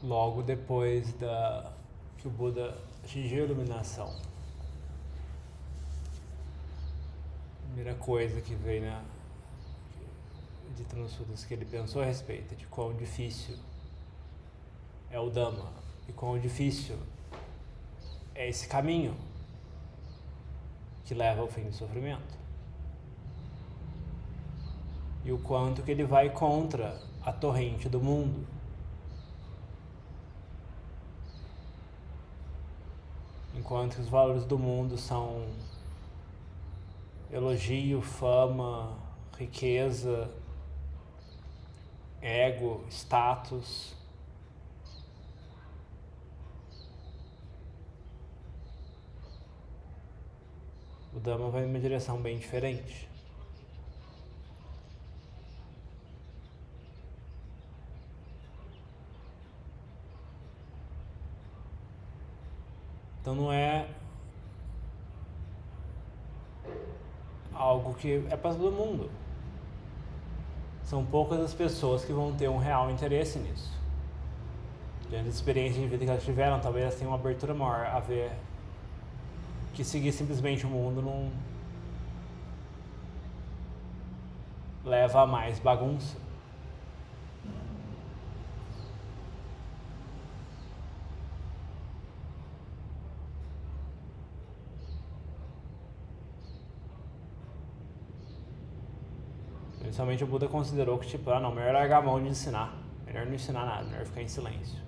logo depois que o Buda atingiu a iluminação. A primeira coisa que veio dita nos Sutras que ele pensou a respeito de quão difícil é o Dhamma e quão difícil é esse caminho que leva ao fim do sofrimento. E o quanto que ele vai contra a torrente do mundo. Enquanto os valores do mundo são elogio, fama, riqueza, ego, status, o Dhamma vai em uma direção bem diferente. Então não é algo que é para todo mundo. São poucas as pessoas que vão ter um real interesse nisso. Diante das experiências de vida que elas tiveram, talvez elas tenham uma abertura maior a ver que seguir simplesmente o mundo não leva a mais bagunça. Inicialmente o Buda considerou que não, melhor largar a mão de ensinar. Melhor não ensinar nada, melhor ficar em silêncio.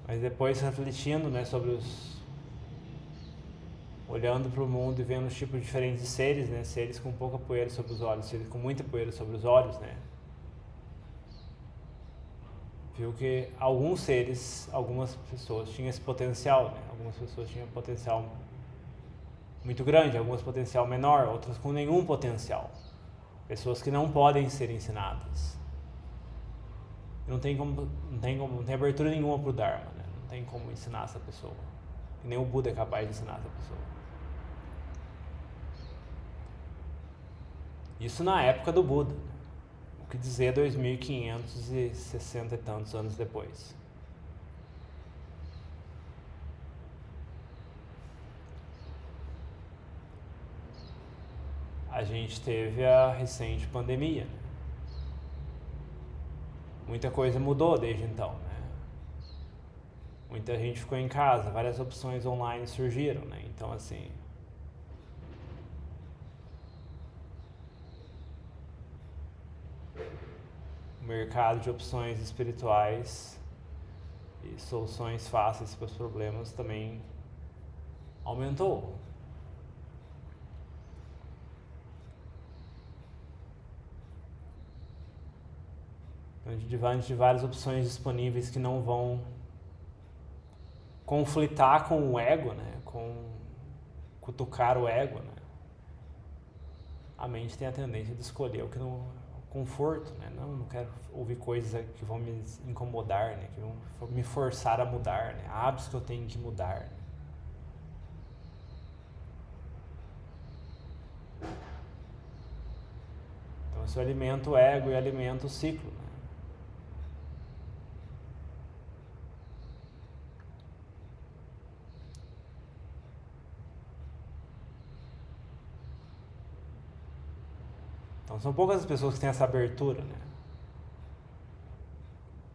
Mas depois refletindo, sobre olhando para o mundo e vendo os tipos diferentes de seres, seres com pouca poeira sobre os olhos, seres com muita poeira sobre os olhos, viu que alguns seres, algumas pessoas tinham esse potencial, algumas pessoas tinham potencial muito grande, algumas potencial menor, outras com nenhum potencial. Pessoas que não podem ser ensinadas. Não tem abertura nenhuma para o Dharma, não tem como ensinar essa pessoa. E nem o Buda é capaz de ensinar essa pessoa. Isso na época do Buda. O que dizer 2560 e tantos anos depois. A gente teve a recente pandemia. Muita coisa mudou desde então, Muita gente ficou em casa, várias opções online surgiram, Então, assim, o mercado de opções espirituais e soluções fáceis para os problemas também aumentou. Diante de várias opções disponíveis que não vão conflitar com o ego, com cutucar o ego, A mente tem a tendência de escolher o que não conforto, Não quero ouvir coisas que vão me incomodar, que vão me forçar a mudar, Hábitos que eu tenho que mudar. Então, isso alimenta o ego e alimenta o ciclo, Então, são poucas as pessoas que têm essa abertura,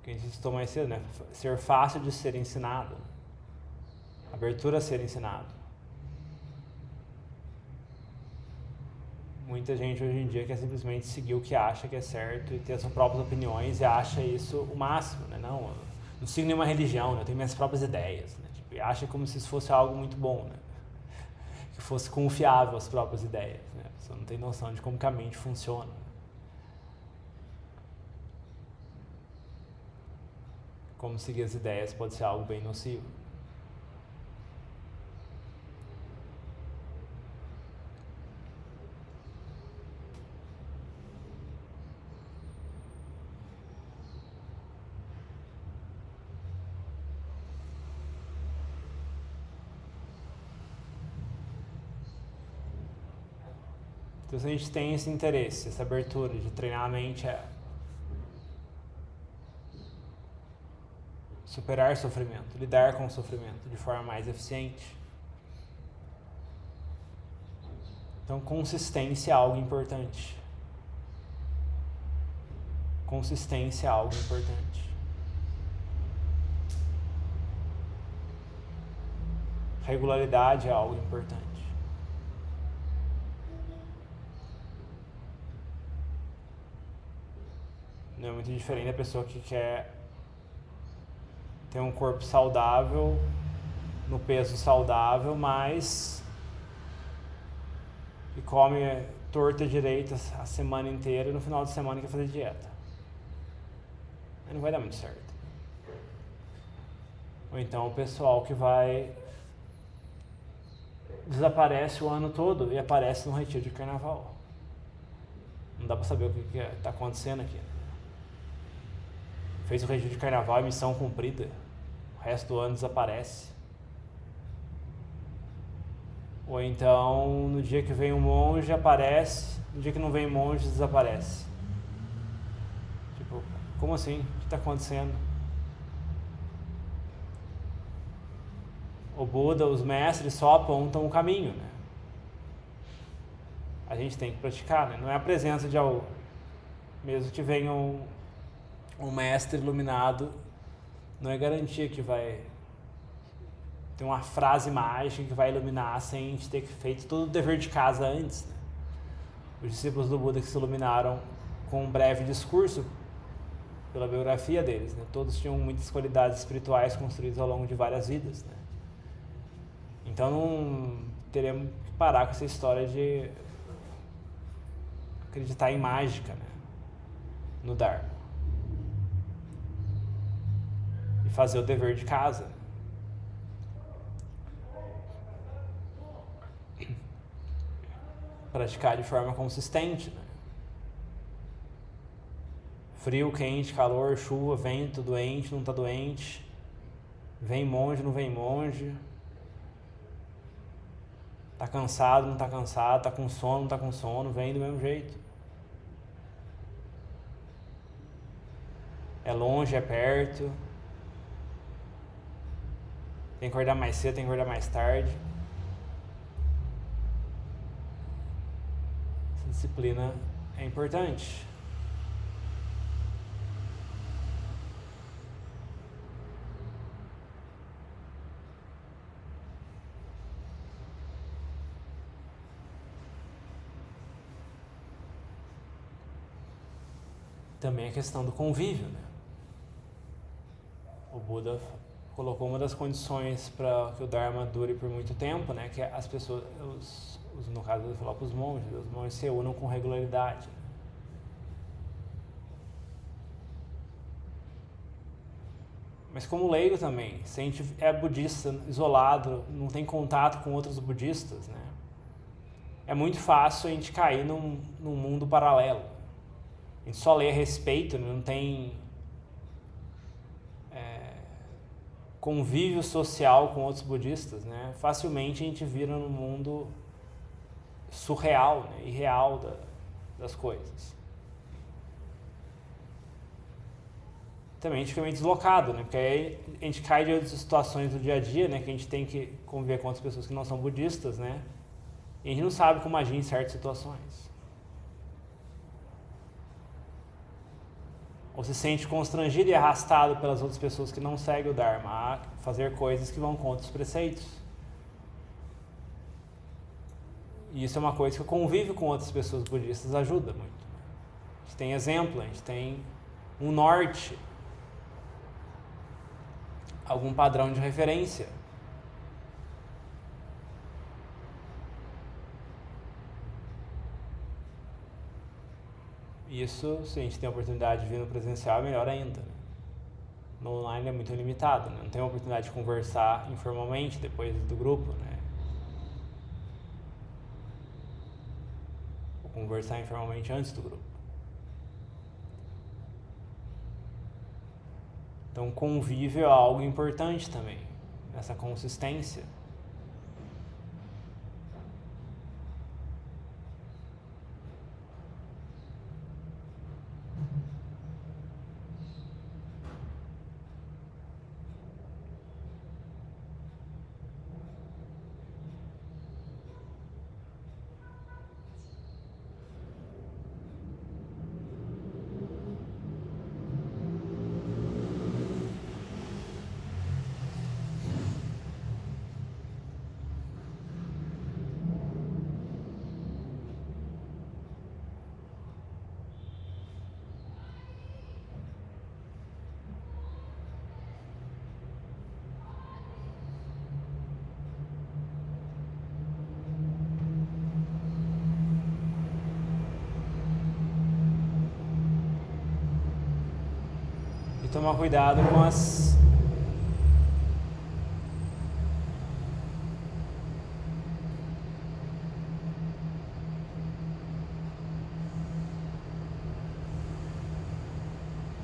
Que a gente citou mais cedo, Ser fácil de ser ensinado. Abertura a ser ensinado. Muita gente hoje em dia quer simplesmente seguir o que acha que é certo e ter as suas próprias opiniões e acha isso o máximo, Não sigo nenhuma religião, eu tenho minhas próprias ideias, E acha como se isso fosse algo muito bom, Que fosse confiável as próprias ideias, A pessoa não tem noção de como que a mente funciona. Como seguir as ideias pode ser algo bem nocivo. Então, se a gente tem esse interesse, essa abertura de treinar a mente a superar sofrimento, lidar com o sofrimento de forma mais eficiente. Então, consistência é algo importante. Consistência é algo importante. Regularidade é algo importante. Não é muito diferente da pessoa que quer ter um corpo saudável, no peso saudável, mas que come torta direita a semana inteira e no final de semana quer fazer dieta. Aí não vai dar muito certo. Ou então o pessoal que desaparece o ano todo e aparece no retiro de carnaval. Não dá pra saber o que tá acontecendo aqui. Fez o retiro de carnaval e missão cumprida. O resto do ano desaparece. Ou então, no dia que vem um monge, aparece. No dia que não vem monge, desaparece. Tipo, como assim? O que está acontecendo? O Buda, os mestres só apontam o caminho, né? A gente tem que praticar, né? Não é a presença de algo. Mesmo que venha um mestre iluminado, não é garantia que vai ter uma frase mágica que vai iluminar sem a gente ter feito todo o dever de casa antes, né? Os discípulos do Buda que se iluminaram com um breve discurso pela biografia deles, né? Todos tinham muitas qualidades espirituais construídas ao longo de várias vidas, né? Então não teremos que parar com essa história de acreditar em mágica, né? No Dharma. E fazer o dever de casa. Praticar de forma consistente, né? Frio, quente, calor, chuva, vento, doente, não tá doente, vem monge, não vem monge, tá cansado, não tá cansado, tá com sono, não tá com sono, vem do mesmo jeito. É longe, é perto, tem que acordar mais cedo, tem que acordar mais tarde. Essa disciplina é importante. Também a questão do convívio, né? O Buda colocou uma das condições para que o Dharma dure por muito tempo, né? Que as pessoas, no caso ele falou para os monges se unam com regularidade. Né? Mas como leigo também, se a gente é budista, isolado, não tem contato com outros budistas, né? É muito fácil a gente cair num mundo paralelo. A gente só lê a respeito, não tem convívio social com outros budistas, né? Facilmente a gente vira num mundo surreal, né? Irreal das coisas. Também a gente fica meio deslocado, né? Porque aí a gente cai de outras situações do dia a dia, né? Que a gente tem que conviver com outras pessoas que não são budistas, né? E a gente não sabe como agir em certas situações. Ou se sente constrangido e arrastado pelas outras pessoas que não seguem o Dharma a fazer coisas que vão contra os preceitos. E isso é uma coisa que o convívio com outras pessoas budistas ajuda muito. A gente tem exemplo, a gente tem um norte, algum padrão de referência. Isso, se a gente tem a oportunidade de vir no presencial, é melhor ainda. Né? No online é muito limitado, né? Não tem a oportunidade de conversar informalmente depois do grupo, né? Ou conversar informalmente antes do grupo. Então, convívio é algo importante também, essa consistência. tomar cuidado com as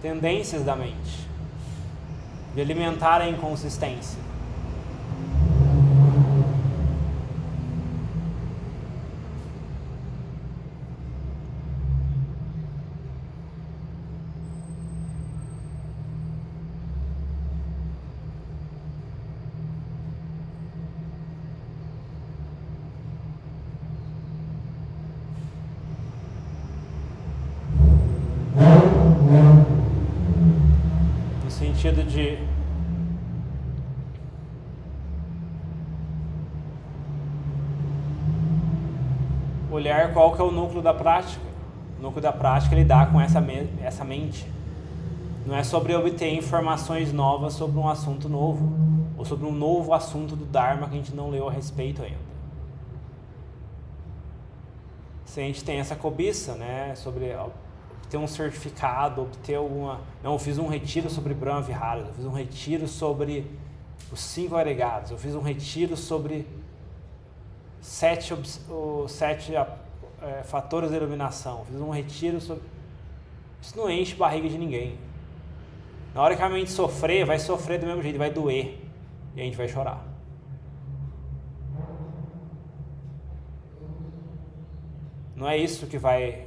tendências da mente, de alimentar a inconsistência. No sentido de olhar qual que é o núcleo da prática. O núcleo da prática é lidar com essa mente. Não é sobre obter informações novas sobre um assunto novo, ou sobre um novo assunto do Dharma que a gente não leu a respeito ainda. Se a gente tem essa cobiça, né, sobre obter um certificado, obter alguma... Não, eu fiz um retiro sobre Brahma Viharas, eu fiz um retiro sobre os 5 agregados, eu fiz um retiro sobre 7 fatores de iluminação, eu fiz um retiro sobre... Isso não enche barriga de ninguém. Na hora que a mente sofrer, vai sofrer do mesmo jeito, vai doer, e a gente vai chorar. Não é isso que vai...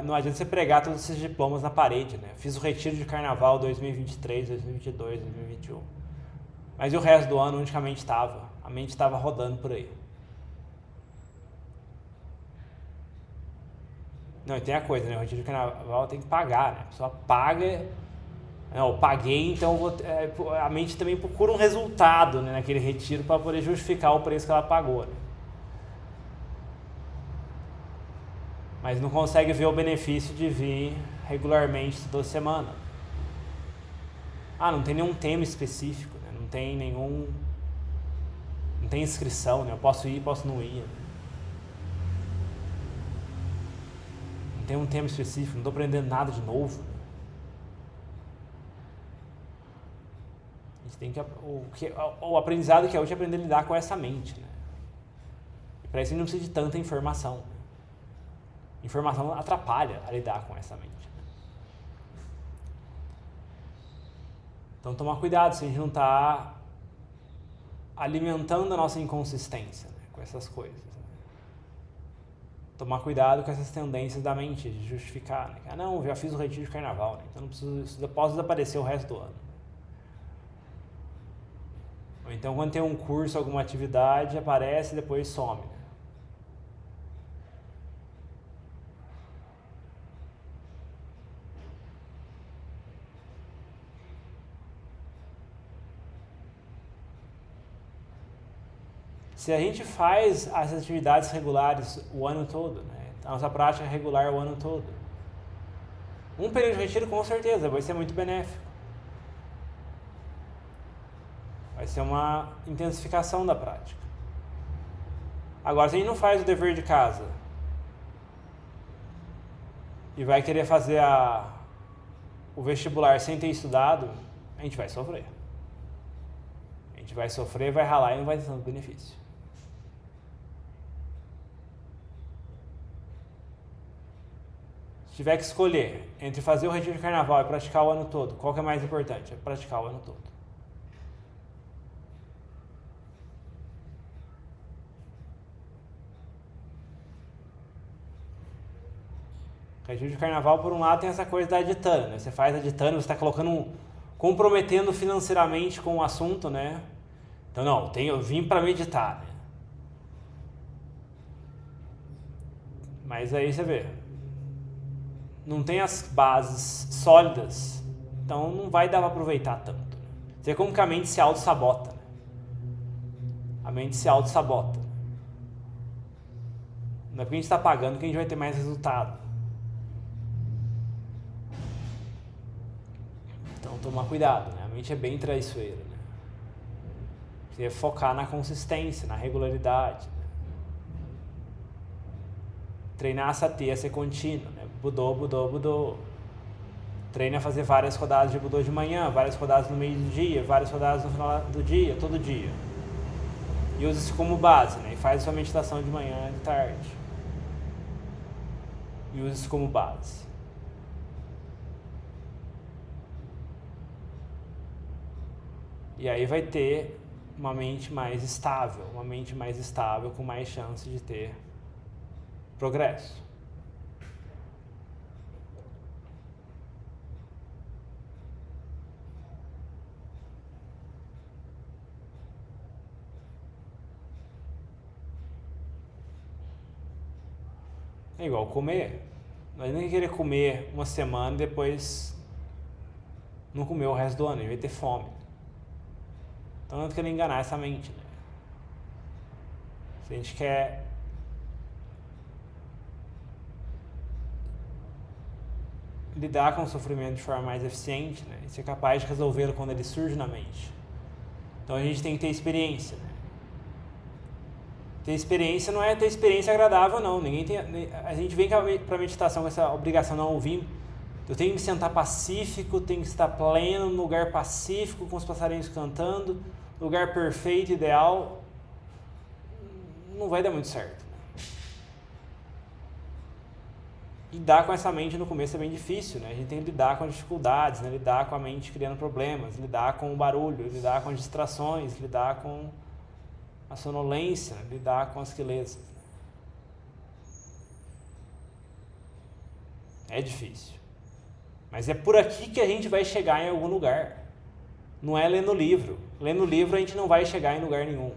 Não adianta você pregar todos esses diplomas na parede, né? Fiz o retiro de carnaval 2023, 2022, 2021. Mas e o resto do ano, onde a mente estava? A mente estava rodando por aí. Não, e tem a coisa, né? O retiro de carnaval tem que pagar, né? A pessoa paga... Não, eu paguei, então a mente também procura um resultado, né, naquele retiro para poder justificar o preço que ela pagou, né? Mas não consegue ver o benefício de vir regularmente toda semana. Não tem nenhum tema específico, né? Não tem inscrição, né? Eu posso ir, posso não ir, né? Não tem um tema específico, não estou aprendendo nada de novo, né? Tem que, o aprendizado que é útil é aprender a lidar com essa mente, né? E para isso a gente não precisa de tanta informação. Informação atrapalha a lidar com essa mente, né? Então tomar cuidado se a gente não está alimentando a nossa inconsistência, né, com essas coisas, né? Tomar cuidado com essas tendências da mente de justificar, né? Não, já fiz o retiro de carnaval, né? Então não preciso, posso desaparecer o resto do ano. Ou então quando tem um curso, alguma atividade, aparece e depois some, né? Se a gente faz as atividades regulares o ano todo, né? A nossa prática é regular o ano todo. Um período de retiro com certeza vai ser muito benéfico. Vai ser uma intensificação da prática. Agora, se a gente não faz o dever de casa e vai querer fazer o vestibular sem ter estudado, a gente vai sofrer. A gente vai sofrer, vai ralar e não vai ter tanto benefício. Se tiver que escolher entre fazer o retiro de carnaval e praticar o ano todo, qual que é mais importante? É praticar o ano todo. O retiro de carnaval, por um lado, tem essa coisa da aditana, né? Você faz aditana, você está comprometendo financeiramente com o assunto, né? Então, não, eu vim para meditar, né? Mas aí você vê, não tem as bases sólidas, então não vai dar para aproveitar tanto, né? Você vê como que a mente se auto-sabota, né? A mente se auto-sabota. Não é porque a gente está pagando que a gente vai ter mais resultado. Então, tomar cuidado, né? A mente é bem traiçoeira, né? Você deve focar na consistência, na regularidade, né? Treinar a sati, a ser contínuo, né? Budô, budô, budô. Treine a fazer várias rodadas de Budô de manhã, várias rodadas no meio do dia, várias rodadas no final do dia, todo dia. E usa isso como base, né? E faz a sua meditação de manhã e de tarde. E usa isso como base. E aí vai ter uma mente mais estável, com mais chance de ter progresso. É igual comer. Nós nem querer comer uma semana e depois não comer o resto do ano, a gente vai ter fome. Então não quer enganar essa mente, né? Se a gente quer lidar com o sofrimento de forma mais eficiente, né? E ser capaz de resolvê-lo quando ele surge na mente. Então a gente tem que ter experiência, né? Ter experiência não é ter experiência agradável, não. A gente vem para a meditação com essa obrigação, não ouvir. Eu tenho que me sentar pacífico, tenho que estar pleno, num lugar pacífico, com os passarinhos cantando, lugar perfeito, ideal. Não vai dar muito certo. Lidar com essa mente no começo é bem difícil, né? A gente tem que lidar com as dificuldades, né? Lidar com a mente criando problemas, lidar com o barulho, lidar com as distrações, lidar com a sonolência, lidar com as quelezas. É difícil. Mas é por aqui que a gente vai chegar em algum lugar. Não é lendo livro. Lendo livro a gente não vai chegar em lugar nenhum.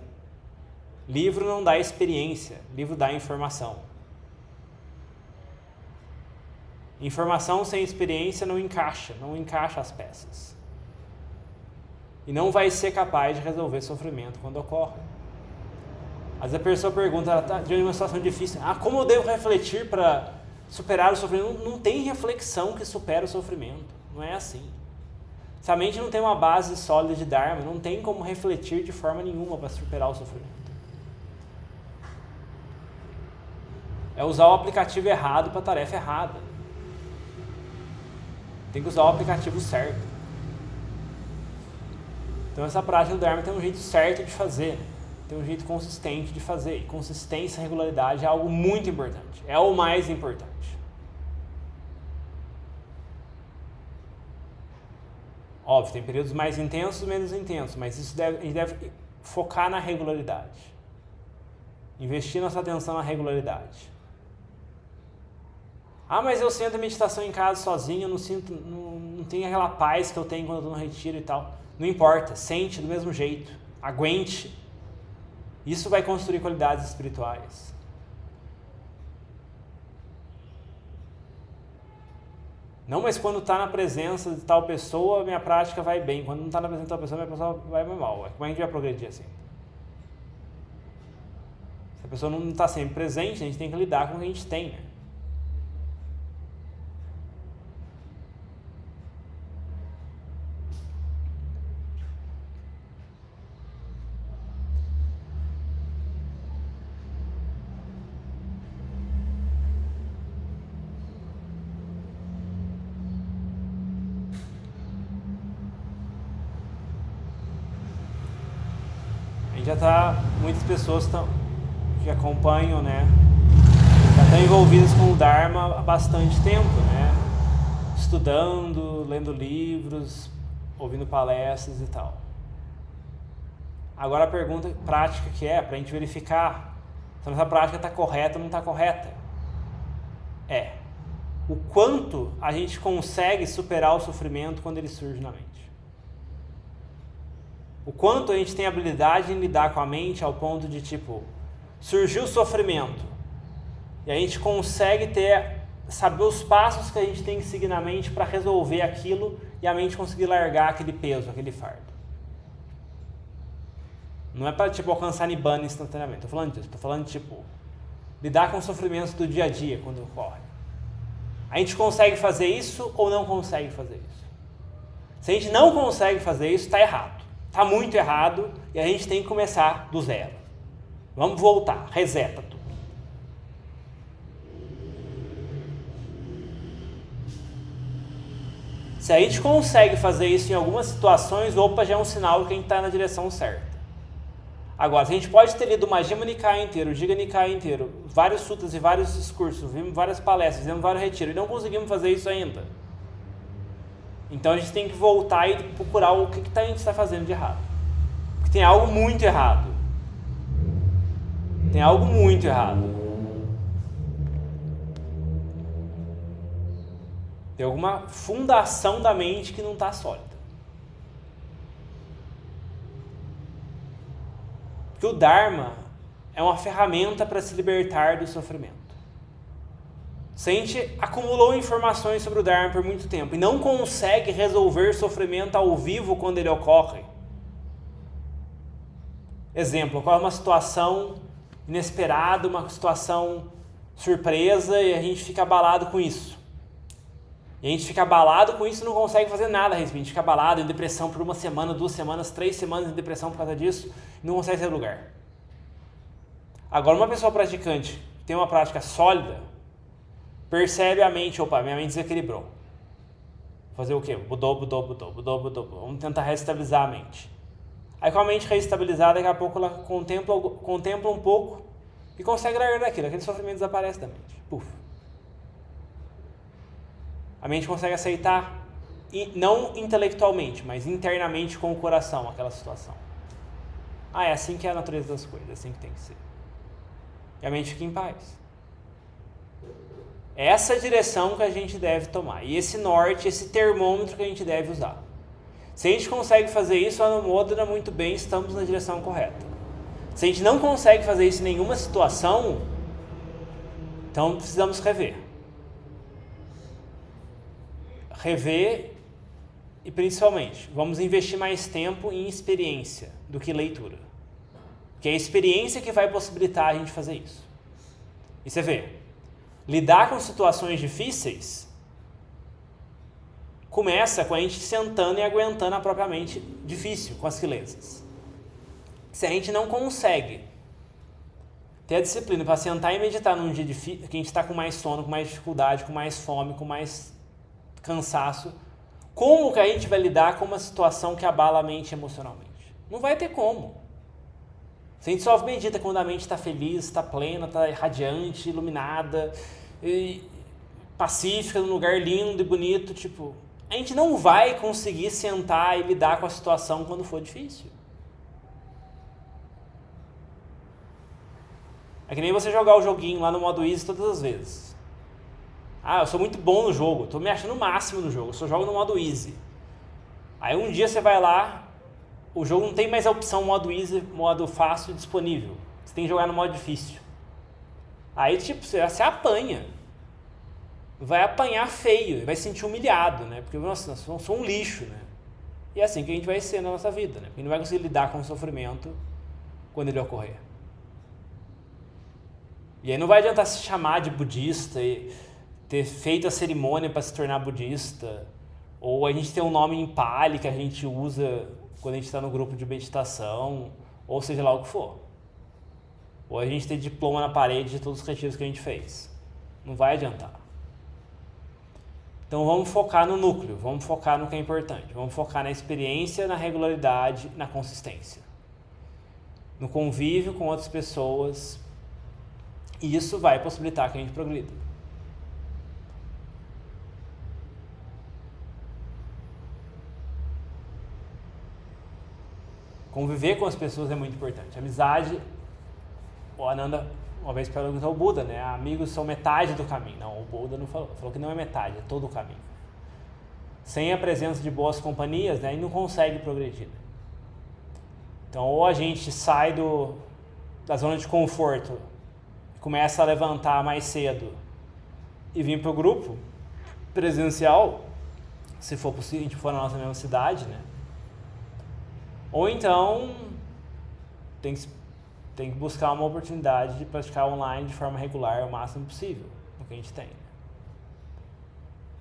Livro não dá experiência, livro dá informação. Informação sem experiência não encaixa as peças. E não vai ser capaz de resolver sofrimento quando ocorre. Às vezes a pessoa pergunta, ela está diante de uma situação difícil, como eu devo refletir para superar o sofrimento? Não tem reflexão que supera o sofrimento, não é assim. Se a mente não tem uma base sólida de Dharma, não tem como refletir de forma nenhuma para superar o sofrimento. É usar o aplicativo errado para a tarefa errada. Tem que usar o aplicativo certo. Então essa prática do Dharma tem um jeito certo de fazer, tem um jeito consistente de fazer. E consistência e regularidade é algo muito importante, é o mais importante. Óbvio, tem períodos mais intensos e menos intensos, mas a gente deve focar na regularidade. Investir nossa atenção na regularidade. Mas eu sinto a meditação em casa sozinho, eu não tenho aquela paz que eu tenho quando eu estou no retiro e tal. Não importa, sente do mesmo jeito, aguente. Isso vai construir qualidades espirituais. Não, mas quando está na presença de tal pessoa, minha prática vai bem. Quando não está na presença de tal pessoa, minha prática vai mal. Como é que a gente vai progredir assim? Se a pessoa não está sempre presente, a gente tem que lidar com o que a gente tem, né? Muitas pessoas que acompanham, né, já estão envolvidas com o Dharma há bastante tempo, né, estudando, lendo livros, ouvindo palestras e tal. Agora a pergunta prática que é, para a gente verificar se essa prática está correta ou não está correta, é o quanto a gente consegue superar o sofrimento quando ele surge na mente. O quanto a gente tem habilidade em lidar com a mente ao ponto de, surgiu o sofrimento e a gente consegue saber os passos que a gente tem que seguir na mente para resolver aquilo e a mente conseguir largar aquele peso, aquele fardo. Não é para, alcançar Nibbana instantaneamente, estou falando disso, estou falando, lidar com os sofrimentos do dia a dia quando ocorre. A gente consegue fazer isso ou não consegue fazer isso? Se a gente não consegue fazer isso, está errado. Está muito errado e a gente tem que começar do zero. Vamos voltar, reseta tudo. Se a gente consegue fazer isso em algumas situações, opa, já é um sinal que a gente está na direção certa. Agora, se a gente pode ter lido o Majjhima Nikaya inteiro, o Digha Nikaya inteiro, vários sutras e vários discursos, vimos várias palestras, fizemos vários retiros e não conseguimos fazer isso ainda. Então a gente tem que voltar e procurar o que a gente está fazendo de errado. Porque tem algo muito errado. Tem algo muito errado. Tem alguma fundação da mente que não está sólida. Porque o Dharma é uma ferramenta para se libertar do sofrimento. Se a gente acumulou informações sobre o Dharma por muito tempo e não consegue resolver sofrimento ao vivo quando ele ocorre. Exemplo, ocorre uma situação inesperada, uma situação surpresa e a gente fica abalado com isso. E a gente fica abalado com isso e não consegue fazer nada a respeito. A gente fica abalado, em depressão por 1 semana, 2 semanas, 3 semanas em depressão por causa disso e não consegue sair do lugar. Agora, uma pessoa praticante que tem uma prática sólida, percebe a mente, opa, minha mente desequilibrou. Fazer o quê? Budô. Vamos tentar reestabilizar a mente. Aí com a mente reestabilizada, daqui a pouco ela contempla um pouco e consegue largar daquilo. Aquele sofrimento desaparece da mente. Puf. A mente consegue aceitar, não intelectualmente, mas internamente com o coração, aquela situação. É assim que é a natureza das coisas, é assim que tem que ser. E a mente fica em paz. É essa direção que a gente deve tomar. E esse norte, esse termômetro que a gente deve usar. Se a gente consegue fazer isso, Anumodana, muito bem, estamos na direção correta. Se a gente não consegue fazer isso em nenhuma situação, então precisamos rever. Rever e principalmente, vamos investir mais tempo em experiência do que leitura. Porque é a experiência que vai possibilitar a gente fazer isso. E você vê, lidar com situações difíceis começa com a gente sentando e aguentando a própria mente difícil, com as quilesas. Se a gente não consegue ter a disciplina para sentar e meditar num dia difícil, que a gente está com mais sono, com mais dificuldade, com mais fome, com mais cansaço, como que a gente vai lidar com uma situação que abala a mente emocionalmente? Não vai ter como. Se a gente só medita quando a mente está feliz, está plena, está radiante, iluminada, e pacífica, num lugar lindo e bonito, tipo, a gente não vai conseguir sentar e lidar com a situação quando for difícil. É que nem você jogar o joguinho lá no modo easy todas as vezes. Eu sou muito bom no jogo, estou me achando o máximo no jogo, eu só jogo no modo easy. Aí um dia você vai lá, o jogo não tem mais a opção modo easy, modo fácil disponível. Você tem que jogar no modo difícil. Aí tipo, você apanha. Vai apanhar feio, vai se sentir humilhado, né? Porque, nossa, eu sou um lixo, né? E é assim que a gente vai ser na nossa vida, né? Porque não vai conseguir lidar com o sofrimento quando ele ocorrer. E aí não vai adiantar se chamar de budista e ter feito a cerimônia para se tornar budista, ou a gente ter um nome em Pali que a gente usa quando a gente está no grupo de meditação, ou seja lá o que for. Ou a gente ter diploma na parede de todos os retiros que a gente fez. Não vai adiantar. Então vamos focar no núcleo, vamos focar no que é importante, vamos focar na experiência, na regularidade, na consistência. No convívio com outras pessoas, e isso vai possibilitar que a gente progrida. Conviver com as pessoas é muito importante. Amizade, o Ananda uma vez perguntou ao Buda, né? Amigos são metade do caminho. Não, o Buda não falou que não é metade, é todo o caminho. Sem a presença de boas companhias, né, a gente não consegue progredir. Então, ou a gente sai da zona de conforto e começa a levantar mais cedo e vir para o grupo presencial, se for possível, a gente for na nossa mesma cidade, né? Ou então tem que buscar uma oportunidade de praticar online de forma regular o máximo possível, o que a gente tem. Né?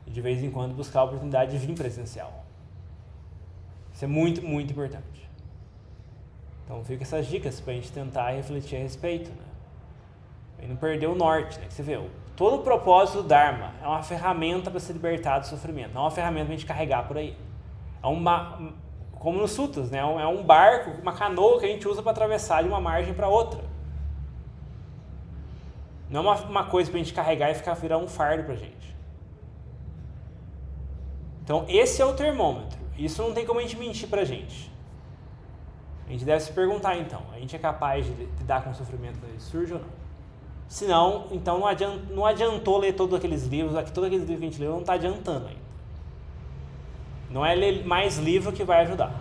E de vez em quando buscar a oportunidade de vir presencial. Isso é muito, muito importante. Então fica essas dicas para a gente tentar refletir a respeito. Né? E não perder o norte, né? Você vê, todo o propósito do Dharma é uma ferramenta para se libertar do sofrimento, não é uma ferramenta para a gente carregar por aí. É como nos sutras, né? É um barco, uma canoa que a gente usa para atravessar de uma margem para outra. Não é uma coisa para a gente carregar e virar um fardo para a gente. Então esse é o termômetro. Isso não tem como a gente mentir para a gente. A gente deve se perguntar então, a gente é capaz de lidar com o sofrimento quando ele surge ou não? Se não, então não adiantou ler todos aqueles livros, todos aqueles livros que a gente leu não está adiantando ainda. Não é ler mais livro que vai ajudar.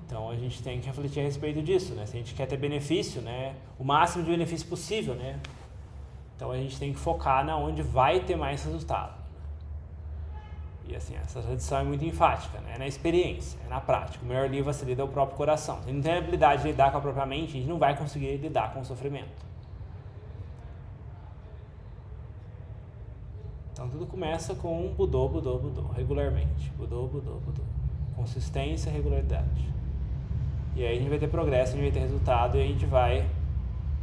Então a gente tem que refletir a respeito disso, né? Se a gente quer ter benefício, né? O máximo de benefício possível, né? Então a gente tem que focar na onde vai ter mais resultado. E assim, essa tradição é muito enfática, né? É na experiência, é na prática. O melhor livro a se lida é o próprio coração. Se a gente não tem a habilidade de lidar com a própria mente, a gente não vai conseguir lidar com o sofrimento. Então tudo começa com Budô, Budô, Budô, regularmente. Budô, Budô, Budô. Consistência e regularidade. E aí a gente vai ter progresso, a gente vai ter resultado e a gente vai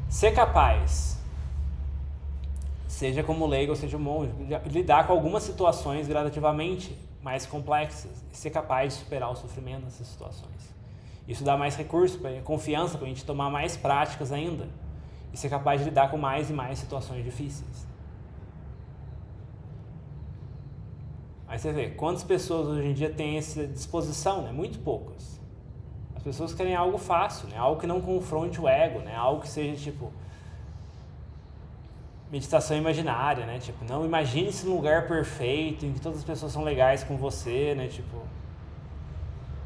ser capaz, seja como leigo ou seja monge, de lidar com algumas situações gradativamente mais complexas e ser capaz de superar o sofrimento nessas situações. Isso dá mais recurso, confiança para a gente tomar mais práticas ainda e ser capaz de lidar com mais e mais situações difíceis. Aí você vê, quantas pessoas hoje em dia têm essa disposição, né? Muito poucas. As pessoas querem algo fácil, né? Algo que não confronte o ego, né? Algo que seja tipo meditação imaginária, né? Tipo, não imagine-se num lugar perfeito em que todas as pessoas são legais com você, né? Tipo,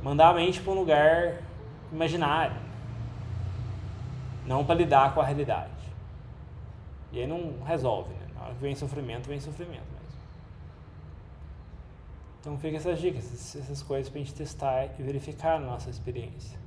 mandar a mente para um lugar imaginário, não para lidar com a realidade. E aí não resolve, né? Na hora que vem sofrimento mesmo. Então fica essas dicas, essas coisas para a gente testar e verificar na nossa experiência.